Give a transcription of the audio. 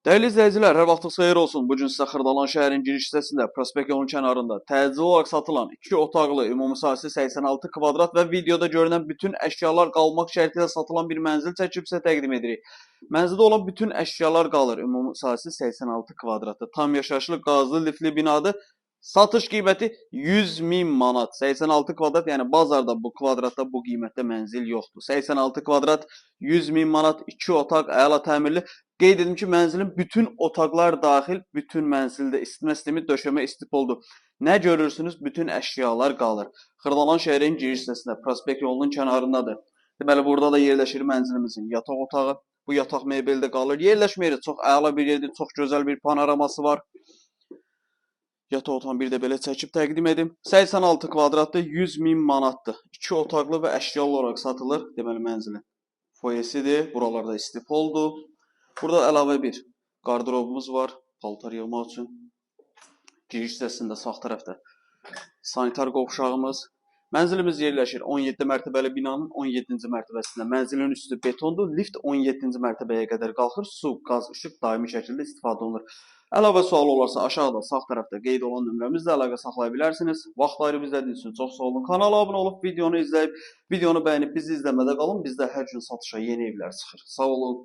Değerli izləyicilər, hər vaxtınız xeyir olsun. Bugün sizə Xırdalan şəhərin giriş hissəsində, prospekt yolunun kənarında təcili olaraq satılan 2 otaqlı, ümumi sahəsi 86 kvadrat və videoda görünən bütün əşyalar qalmaq şərti ilə satılan bir mənzil çəkib sizə təqdim edirik. Mənzildə olan bütün əşyalar qalır. Ümumi sahəsi 86 kvadratdır. Tam yaşayışlı qazlı lifli binadır. Satış qiyməti 100.000 manat. 86 kvadrat, yəni bazarda bu kvadratda bu qiymətdə mənzil yoxdur. 86 kvadrat, 100.000 manat, 2 otaq, əla təmirli. Qeyd edim ki, mənzilin bütün otaqlar daxil, bütün mənzildə isitmə sistemi, döşəmə istipoldur. Nə görürsünüz? Bütün əşyalar qalır. Xırdalan şəhərin giriş hissəsində, prospekt yolunun kənarındadır. Deməli, burada da yerləşir mənzilimizin yataq otağı. Bu yataq mebeldə qalır. Yerləşmə yeri çox əla bir yerdir, çox gözəl bir panoraması var. Yataq otağını bir də belə çəkib təqdim edim. 86 kvadratdır, 100.000 manatdır. 2 otaqlı və əşyalı olaraq satılır. Deməli, mənzilin foyesidir. Buralarda istipoldur. Burada əlavə bir qardırobumuz var, paltar yığmaq üçün. Giriş hissəsində sağ tərəfdə sanitar qovşağımız. Mənzilimiz yerləşir 17 mərtəbəli binanın 17-ci mərtəbəsində. Mənzilin üstü betondur. Lift 17-ci mərtəbəyə qədər qalxır. Su, qaz, işıq daimi şəkildə istifadə olunur. Əlavə sual olarsa aşağıda sağ tərəfdə qeyd olan nömrəmizlə əlaqə saxlaya bilərsiniz. Vaxt ayırıb izlədiyiniz üçün çox sağ olun. Kanala abunə olub videonu izləyib, videonu bəyənib bizi izləmədə qalın. Bizdə hər gün satışa yeni evlər çıxır. Sağ olun.